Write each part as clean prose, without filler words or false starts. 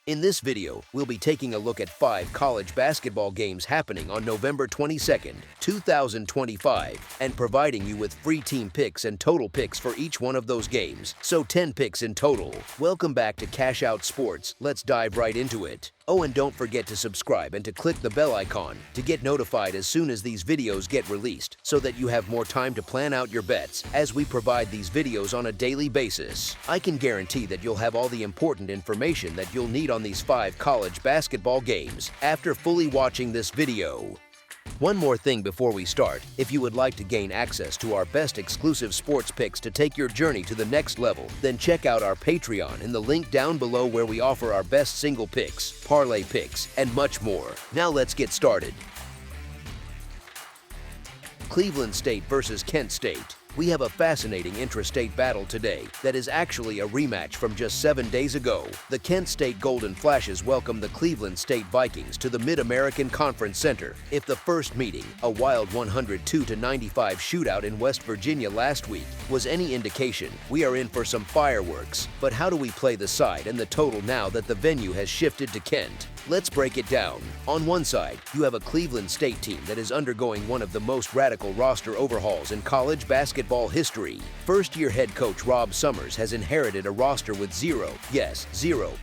In this video, we'll be taking a look at 5 college basketball games happening on November 22nd, 2025, and providing you with free team picks and total picks for each one of those games, so 10 picks in total. Welcome back to Cash Out Sports. Let's dive right into it. Oh, and don't forget to subscribe and to click the bell icon to get notified as soon as these videos get released, so that you have more time to plan out your bets as we provide these videos on a daily basis. I can guarantee that you'll have all the important information that you'll need on these 5 college basketball games after fully watching this video. One more thing before we start, if you would like to gain access to our best exclusive sports picks to take your journey to the next level, then check out our Patreon in the link down below where we offer our best single picks, parlay picks, and much more. Now let's get started. Cleveland State versus Kent State. We have a fascinating intrastate battle today that is actually a rematch from just 7 days ago. The Kent State Golden Flashes welcome the Cleveland State Vikings to the Mid-American Conference Center. If the first meeting, a wild 102-95 shootout in West Virginia last week, was any indication, we are in for some fireworks. But how do we play the side and the total now that the venue has shifted to Kent? Let's break it down. On one side, you have a Cleveland State team that is undergoing one of the most radical roster overhauls in college basketball history. First-year head coach Rob Summers has inherited a roster with zero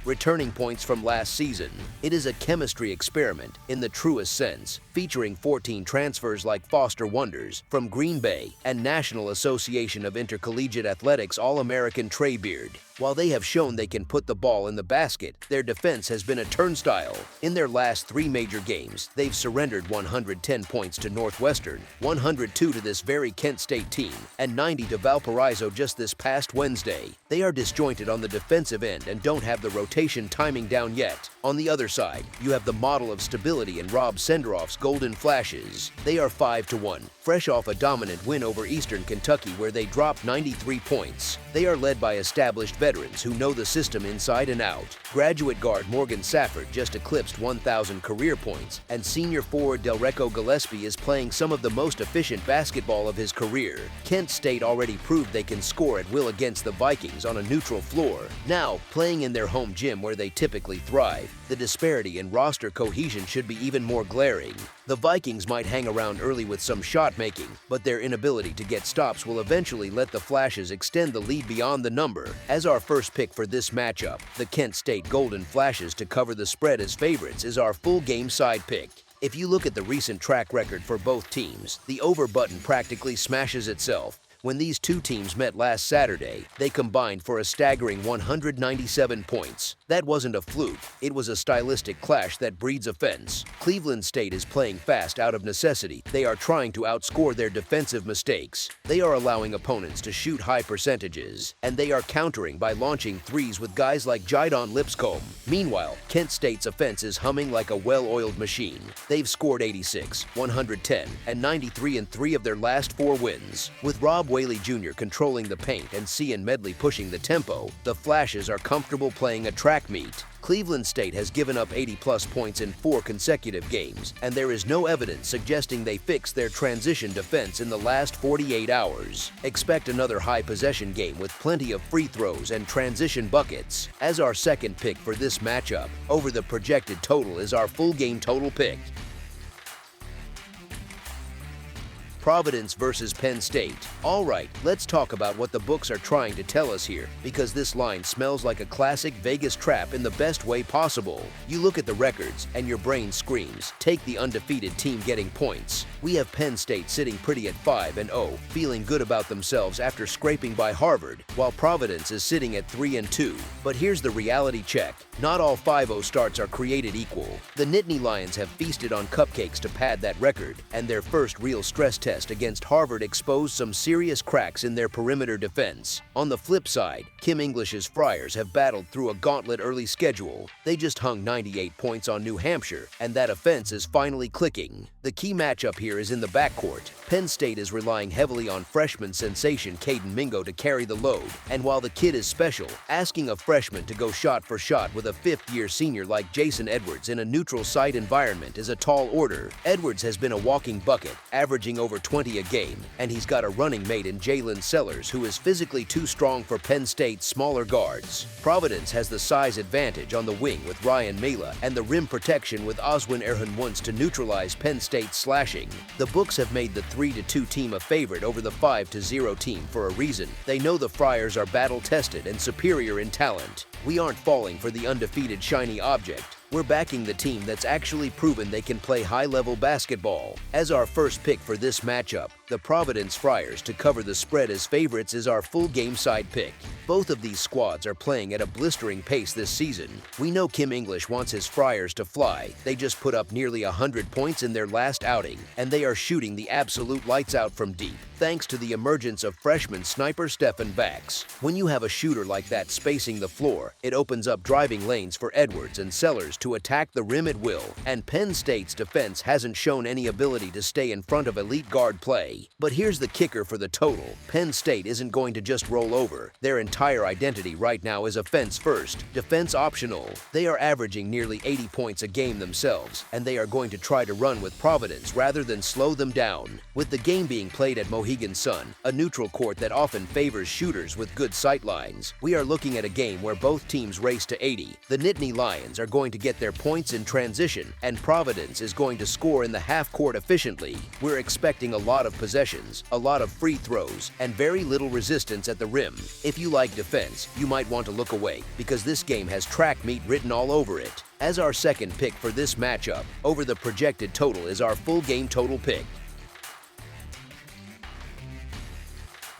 returning points from last season. It is a chemistry experiment in the truest sense, featuring 14 transfers like Foster Wonders from Green Bay and National Association of Intercollegiate Athletics All-American Trey Beard. While they have shown they can put the ball in the basket, their defense has been a turnstile. In their last 3 major games, they've surrendered 110 points to Northwestern, 102 to this very Kent State team, and 90 to Valparaiso just this past Wednesday. They are disjointed on the defensive end and don't have the rotation timing down yet. On the other side, you have the model of stability in Rob Senderoff's Golden Flashes. They are 5-1, fresh off a dominant win over Eastern Kentucky where they dropped 93 points. They are led by established veterans who know the system inside and out. Graduate guard Morgan Safford just eclipsed 1,000 career points, and senior forward Delreco Gillespie is playing some of the most efficient basketball of his career. Kent State already proved they can score at will against the Vikings on a neutral floor. Now, playing in their home gym where they typically thrive, the disparity in roster cohesion should be even more glaring. The Vikings might hang around early with some shot making, but their inability to get stops will eventually let the Flashes extend the lead beyond the number. As our first pick for this matchup, the Kent State Golden Flashes to cover the spread as favorites is our full game side pick. If you look at the recent track record for both teams, the over button practically smashes itself. When these two teams met last Saturday, they combined for a staggering 197 points. That wasn't a fluke, it was a stylistic clash that breeds offense. Cleveland State is playing fast out of necessity. They are trying to outscore their defensive mistakes. They are allowing opponents to shoot high percentages, and they are countering by launching threes with guys like Jidon Lipscomb. Meanwhile, Kent State's offense is humming like a well-oiled machine. They've scored 86, 110, and 93 in 3 of their last 4 wins. With Rob Whaley Jr. controlling the paint and Cian Medley pushing the tempo, the Flashes are comfortable playing a track meet. Cleveland State has given up 80-plus points in 4 consecutive games, and there is no evidence suggesting they fixed their transition defense in the last 48 hours. Expect another high-possession game with plenty of free throws and transition buckets. As our second pick for this matchup, over the projected total is our full game total pick. Providence versus Penn State. All right, let's talk about what the books are trying to tell us here, because this line smells like a classic Vegas trap in the best way possible. You look at the records, and your brain screams, take the undefeated team getting points. We have Penn State sitting pretty at 5-0, feeling good about themselves after scraping by Harvard, while Providence is sitting at 3-2. But here's the reality check. Not all 5-0 starts are created equal. The Nittany Lions have feasted on cupcakes to pad that record, and their first real stress test against Harvard exposed some serious cracks in their perimeter defense. On the flip side, Kim English's Friars have battled through a gauntlet early schedule. They just hung 98 points on New Hampshire, and that offense is finally clicking. The key matchup here is in the backcourt. Penn State is relying heavily on freshman sensation Caden Mingo to carry the load, and while the kid is special, asking a freshman to go shot for shot with a fifth-year senior like Jason Edwards in a neutral site environment is a tall order. Edwards has been a walking bucket, averaging over 20 a game, and he's got a running mate in Jalen Sellers, who is physically too strong for Penn State's smaller guards. Providence has the size advantage on the wing with Ryan Mela and the rim protection with Oswin Erhun to neutralize Penn State's slashing. The books have made the 3-2 team a favorite over the 5-0 team for a reason. They know the Friars are battle-tested and superior in talent. We aren't falling for the undefeated shiny object. We're backing the team that's actually proven they can play high-level basketball. As our first pick for this matchup, the Providence Friars to cover the spread as favorites is our full game side pick. Both of these squads are playing at a blistering pace this season. We know Kim English wants his Friars to fly. They just put up nearly 100 points in their last outing, and they are shooting the absolute lights out from deep, thanks to the emergence of freshman sniper Stephen Bax. When you have a shooter like that spacing the floor, it opens up driving lanes for Edwards and Sellers to attack the rim at will, and Penn State's defense hasn't shown any ability to stay in front of elite guard play. But here's the kicker for the total. Penn State isn't going to just roll over. Their entire identity right now is offense first, defense optional. They are averaging nearly 80 points a game themselves, and they are going to try to run with Providence rather than slow them down. With the game being played at Mohegan Sun, a neutral court that often favors shooters with good sight lines, we are looking at a game where both teams race to 80. The Nittany Lions are going to get their points in transition, and Providence is going to score in the half court efficiently. We're expecting a lot of possessions, a lot of free throws, and very little resistance at the rim. If you like defense, you might want to look away, because this game has track meet written all over it. As our second pick for this matchup, over the projected total is our full game total pick.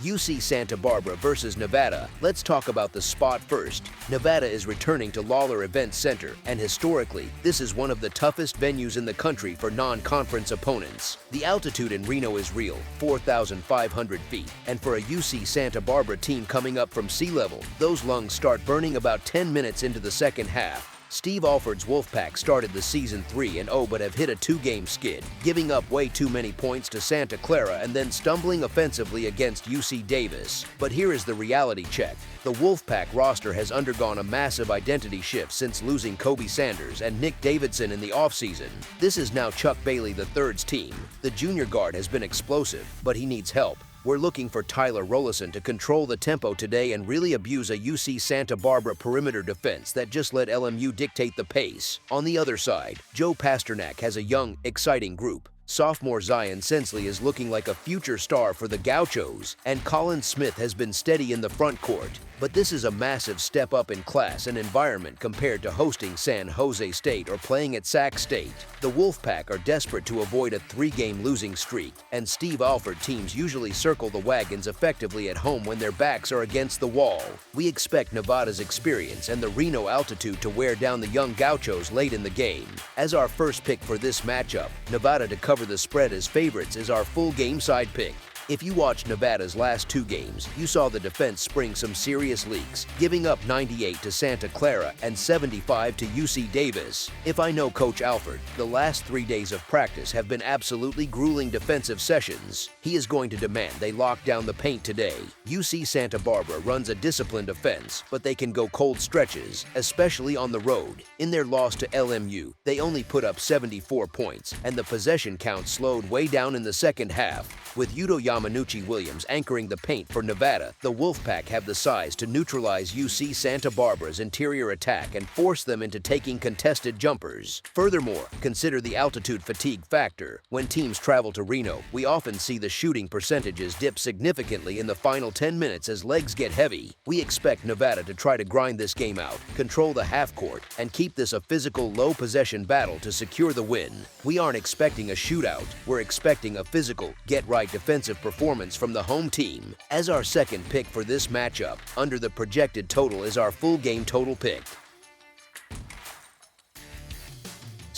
UC Santa Barbara versus Nevada. Let's talk about the spot first. Nevada is returning to Lawler Event Center, and historically, this is one of the toughest venues in the country for non-conference opponents. The altitude in Reno is real, 4,500 feet, and for a UC Santa Barbara team coming up from sea level, those lungs start burning about 10 minutes into the second half. Steve Alford's Wolfpack started the season 3-0 but have hit a 2-game skid, giving up way too many points to Santa Clara and then stumbling offensively against UC Davis. But here is the reality check. The Wolfpack roster has undergone a massive identity shift since losing Kobe Sanders and Nick Davidson in the offseason. This is now Chuck Bailey III's team. The junior guard has been explosive, but he needs help. We're looking for Tyler Rollison to control the tempo today and really abuse a UC Santa Barbara perimeter defense that just let LMU dictate the pace. On the other side, Joe Pasternak has a young, exciting group. Sophomore Zion Sensley is looking like a future star for the Gauchos, and Colin Smith has been steady in the front court. But this is a massive step up in class and environment compared to hosting San Jose State or playing at Sac State. The Wolfpack are desperate to avoid a 3-game losing streak, and Steve Alford teams usually circle the wagons effectively at home when their backs are against the wall. We expect Nevada's experience and the Reno altitude to wear down the young Gauchos late in the game. As our first pick for this matchup, Nevada to cover the spread as favorites is our full game side pick. If you watched Nevada's last 2 games, you saw the defense spring some serious leaks, giving up 98 to Santa Clara and 75 to UC Davis. If I know Coach Alford, the last 3 days of practice have been absolutely grueling defensive sessions. He is going to demand they lock down the paint today. UC Santa Barbara runs a disciplined offense, but they can go cold stretches, especially on the road. In their loss to LMU, they only put up 74 points, and the possession count slowed way down in the second half. With Yuto Yamanuchi Williams anchoring the paint for Nevada, the Wolfpack have the size to neutralize UC Santa Barbara's interior attack and force them into taking contested jumpers. Furthermore, consider the altitude fatigue factor. When teams travel to Reno, we often see the shooting percentages dip significantly in the final 10 minutes as legs get heavy. We expect Nevada to try to grind this game out, control the half court, and keep this a physical low-possession battle to secure the win. We aren't expecting a shootout, we're expecting a physical, get-right defensive performance from the home team. As our second pick for this matchup, under the projected total is our full game total pick.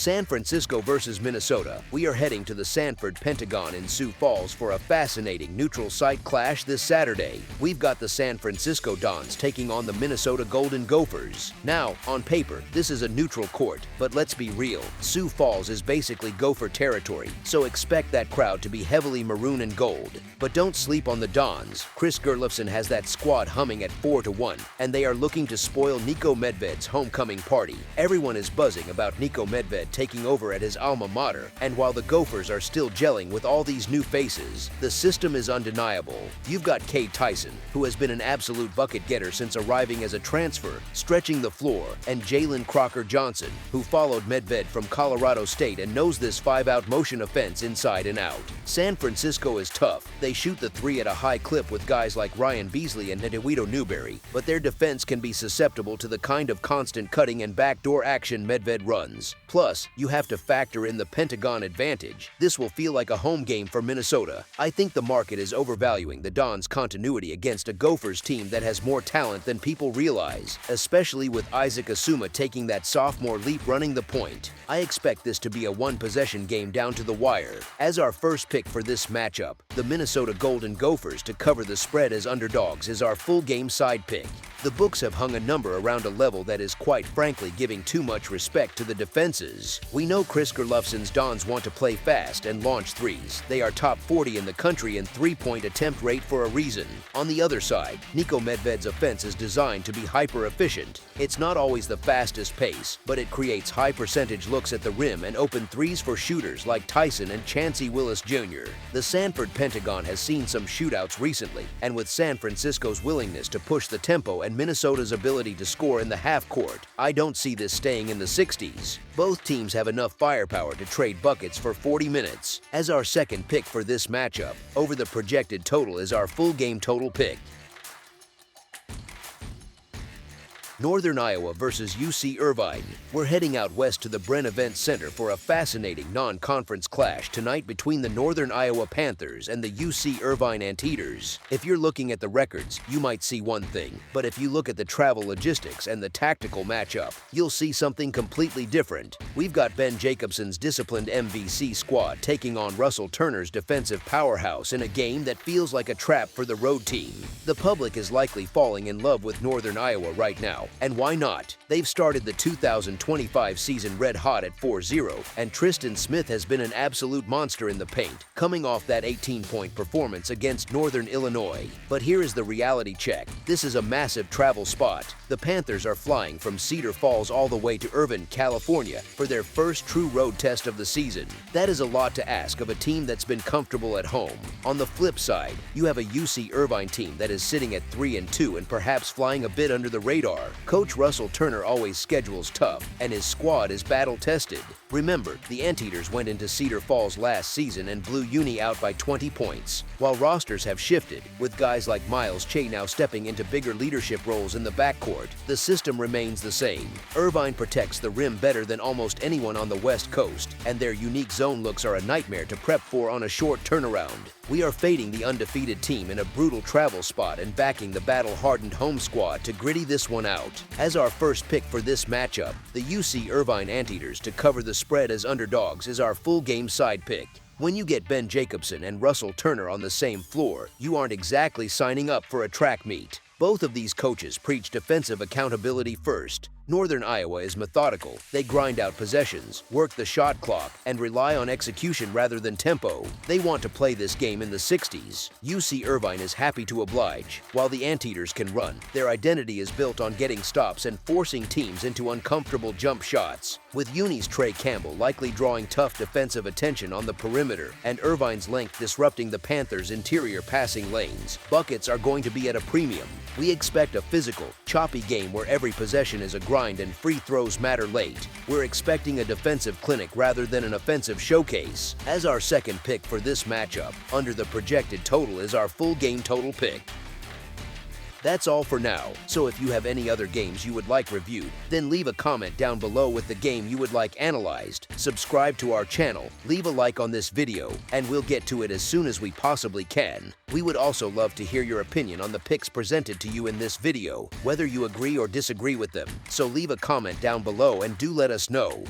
San Francisco versus Minnesota. We are heading to the Sanford Pentagon in Sioux Falls for a fascinating neutral site clash this Saturday. We've got the San Francisco Dons taking on the Minnesota Golden Gophers. Now, on paper, this is a neutral court, but let's be real. Sioux Falls is basically Gopher territory, so expect that crowd to be heavily maroon and gold. But don't sleep on the Dons. Chris Gerlufsen has that squad humming at 4-1, and they are looking to spoil Niko Medved's homecoming party. Everyone is buzzing about Niko Medved taking over at his alma mater, and while the Gophers are still gelling with all these new faces, the system is undeniable. You've got Cade Tyson, who has been an absolute bucket getter since arriving as a transfer, stretching the floor, and Jalen Crocker Johnson, who followed Medved from Colorado State and knows this 5-out motion offense inside and out. San Francisco is tough. They shoot the three at a high clip with guys like Ryan Beasley and Nedewito Newberry, but their defense can be susceptible to the kind of constant cutting and backdoor action Medved runs. Plus, you have to factor in the Pentagon advantage. This will feel like a home game for Minnesota. I think the market is overvaluing the Dons' continuity against a Gophers team that has more talent than people realize, especially with Isaac Asuma taking that sophomore leap running the point. I expect this to be a one-possession game down to the wire. As our first pick for this matchup, the Minnesota Golden Gophers to cover the spread as underdogs is our full game side pick. The books have hung a number around a level that is quite frankly giving too much respect to the defenses. We know Chris Gerlufsen's Dons want to play fast and launch threes. They are top 40 in the country in three-point attempt rate for a reason. On the other side, Niko Medved's offense is designed to be hyper-efficient. It's not always the fastest pace, but it creates high-percentage looks at the rim and open threes for shooters like Tyson and Chancey Willis Jr. The Sanford Pentagon has seen some shootouts recently, and with San Francisco's willingness to push the tempo and Minnesota's ability to score in the half court, I don't see this staying in the 60s. Both teams have enough firepower to trade buckets for 40 minutes. As our second pick for this matchup, over the projected total is our full game total pick. Northern Iowa versus UC Irvine. We're heading out west to the Bren Event Center for a fascinating non-conference clash tonight between the Northern Iowa Panthers and the UC Irvine Anteaters. If you're looking at the records, you might see one thing, but if you look at the travel logistics and the tactical matchup, you'll see something completely different. We've got Ben Jacobson's disciplined MVC squad taking on Russell Turner's defensive powerhouse in a game that feels like a trap for the road team. The public is likely falling in love with Northern Iowa right now. And why not? They've started the 2025 season red hot at 4-0, and Tristan Smith has been an absolute monster in the paint, coming off that 18-point performance against Northern Illinois. But here is the reality check. This is a massive travel spot. The Panthers are flying from Cedar Falls all the way to Irvine, California for their first true road test of the season. That is a lot to ask of a team that's been comfortable at home. On the flip side, you have a UC Irvine team that is sitting at 3-2 and perhaps flying a bit under the radar. Coach Russell Turner always schedules tough, and his squad is battle-tested. Remember, the Anteaters went into Cedar Falls last season and blew Uni out by 20 points. While rosters have shifted, with guys like Miles Che now stepping into bigger leadership roles in the backcourt, the system remains the same. Irvine protects the rim better than almost anyone on the West Coast, and their unique zone looks are a nightmare to prep for on a short turnaround. We are fading the undefeated team in a brutal travel spot and backing the battle-hardened home squad to gritty this one out. As our first pick for this matchup, the UC Irvine Anteaters to cover the spread as underdogs is our full game side pick. When you get Ben Jacobson and Russell Turner on the same floor, you aren't exactly signing up for a track meet. Both of these coaches preach defensive accountability first. Northern Iowa is methodical. They grind out possessions, work the shot clock, and rely on execution rather than tempo. They want to play this game in the 60s. UC Irvine is happy to oblige. While the Anteaters can run, their identity is built on getting stops and forcing teams into uncomfortable jump shots. With Uni's Trey Campbell likely drawing tough defensive attention on the perimeter and Irvine's length disrupting the Panthers' interior passing lanes, buckets are going to be at a premium. We expect a physical, choppy game where every possession is a grind and free throws matter late. We're expecting a defensive clinic rather than an offensive showcase. As our second pick for this matchup, under the projected total is our full game total pick. That's all for now, so if you have any other games you would like reviewed, then leave a comment down below with the game you would like analyzed, subscribe to our channel, leave a like on this video, and we'll get to it as soon as we possibly can. We would also love to hear your opinion on the picks presented to you in this video, whether you agree or disagree with them, so leave a comment down below and do let us know.